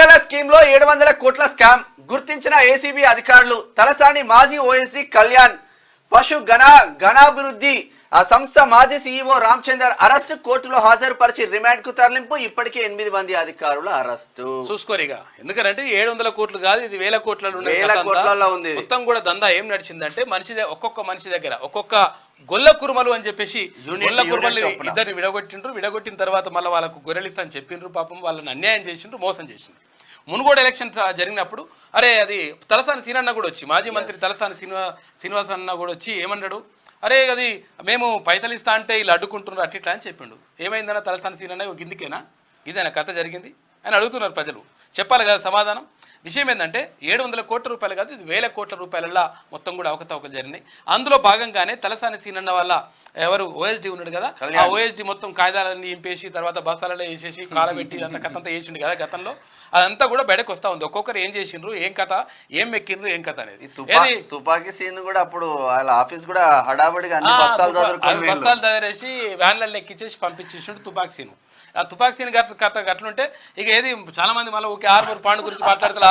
గొర్రెల స్కీమ్ లో 700 కోట్ల స్కామ్ గుర్తించిన ఏసీబీ అధికారులు. తలసాని మాజీ ఓఎస్డీ కళ్యాణ్, పశు గణాభివృద్ధి ఆ సంస్థ మాజీ సీఈఓ రామచందర్ అరెస్ట్, కోర్టులో హాజరుపరిచి రిమాండ్ కు తరలింపు. ఇప్పటికే 8 మంది అధికారుల అరెస్టు. చూసుకోరిగా, ఎందుకంటే 700 కోట్లు కాదు, ఇది 1000 కోట్లలో ఉంది. మొత్తం కూడా దందా ఏం నడిచిందంటే ఒక్కొక్క మనిషి దగ్గర ఒక్కొక్క గొల్ల కురుమలు అని చెప్పేసి గొల్ల కురుమలు ఇద్దరిని విడగొట్టిన తర్వాత మళ్ళీ వాళ్ళకు గొర్రెలు ఇస్తా అని చెప్పిండ్రు. పాపం వాళ్ళని అన్యాయం చేసిండ్రు, మోసం చేసిండ్రు. మునుగోడు ఎలక్షన్ జరిగినప్పుడు అది తలసాని సీనన్న కూడా వచ్చి, మాజీ మంత్రి తలసాని శ్రీనివాస్ అన్న కూడా వచ్చి ఏమన్నాడు, అరే అది మేము పైసలు ఇస్తా అంటే వీళ్ళు అడ్డుకుంటున్నారు అట్లా అని చెప్పిండు. ఏమైందన్న తలసాని సీనన్న గిందికేనా, ఇదేనా కథ జరిగింది అని అడుగుతున్నారు ప్రజలు. చెప్పాలి కదా సమాధానం. విషయం ఏంటంటే 700 కోట్ల రూపాయలు కాదు, ఇది 1000 కోట్ల రూపాయలలో మొత్తం కూడా అవకతవకలు జరిగినాయి. అందులో భాగంగానే తలసాని సీనన్న వల్ల ఎవరు ఓఎస్డీ ఉన్నాడు కదా, ఆ ఓఎస్డీ మొత్తం కాయిదాలన్నీ ఇంపేసి తర్వాత బస్సాలలో వేసేసి కాలబెట్టి అంత కథ అంతా వేసిండు కదా గతంలో. అదంతా కూడా బయటకు వస్తా ఉంది. ఒక్కొక్కరు ఏం చేసిండ్రు, ఏం కథ, ఏం మెక్కిండ్రు, ఏం కథ అనేది. తుపాకీ సీన్ కూడా అప్పుడు వాళ్ళ ఆఫీస్ కూడా హడాబడిగా బస్తాలు చదివేసి వ్యాన్లలో ఎక్కించేసి పంపించేసిండు తుపాకీ సీన్. ఆ తుపాకీ సీన్ కథ గట్లుంటే ఇక ఏది చాలా మంది మళ్ళీ ఓకే ఆర్మూర్ పాండు గురించి మాట్లాడతారు.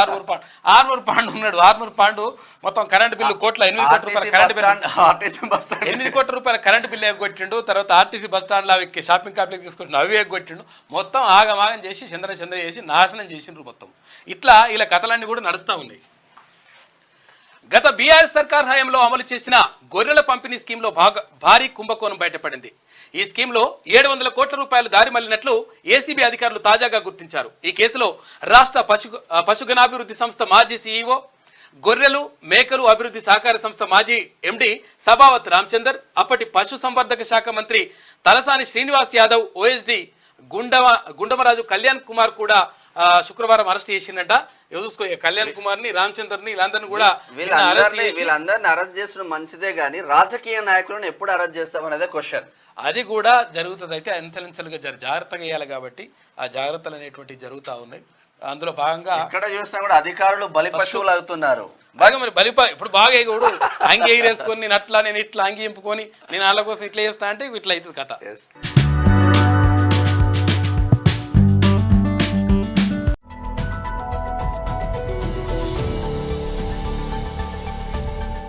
ఆర్మూర్ పాండు ఉన్నాడు. ఆర్మూర్ పాండు మొత్తం కరెంట్ బిల్లు 8 కోట్ల రూపాయల కరెంట్ బిల్లు, 8 కోట్ల రూపాయల కరెంట్ బిల్లు ఎగ్గొట్టిండు. తర్వాత ఆర్టీసీ బస్ స్టాండ్లో అవి షాపింగ్ కాంప్లెక్స్ తీసుకొచ్చిన అవి ఎగ్గొట్టిండు. మొత్తం ఆగమాగం చేసి చంద్ర చేసి నాశనం చేసిండ్రు మొత్తం. ఇట్లా ఇలా కథలన్నీ కూడా నడుస్తూ ఉన్నాయి. గత బీఆర్ఎస్ సర్కార్ హయాంలో అమలు చేసిన గొర్రెల పంపిణీ స్కీమ్లో భారీ కుంభకోణం బయటపడింది. ఈ స్కీమ్లో 700 కోట్ల రూపాయలు దారి మళ్లినట్లు ఏసీబీ అధికారులు తాజాగా గుర్తించారు. ఈ కేసులో రాష్ట్ర పశుగణాభివృద్ధి సంస్థ మాజీ సీఈఓ, గొర్రెలు మేకలు అభివృద్ధి సహకార సంస్థ మాజీ ఎండీ సభావత్ రామచందర్, అప్పటి పశు సంవర్ధక శాఖ మంత్రి తలసాని శ్రీనివాస్ యాదవ్, ఓఎస్డీ గుండమరాజు కళ్యాణ్ కుమార్ కూడా శుక్రవారం అరెస్ట్ చేసిందట. చూసుకో, కళ్యాణ్ కుమార్ ని, రామచందర్ ని, వీళ్ళందరినీ కూడా వీళ్ళందరినీ అరెస్ట్ చేసిన మంచిదే గానీ రాజకీయ నాయకులను ఎప్పుడు అరెస్ట్ చేస్తామనేదే క్వశ్చన్. అది కూడా జరుగుతుంది. అయితే అంచెలంచెలుగా జాగ్రత్తగా వేయాలి కాబట్టి ఆ జాగ్రత్తలు అనేటువంటివి జరుగుతూ ఉన్నాయి. అందులో భాగంగా ఎక్కడ చూసినా కూడా అధికారులు బలి పశువులు అవుతున్నారు. బాగా మరి ఇప్పుడు బాగా ఎగుడు అంగి ఎగిరేసుకొని నేను ఇట్లా అంగి ఇంపుకొని నేను వాళ్ళ కోసం ఇట్లా చేస్తా అంటే ఇట్లా అవుతుంది కథ.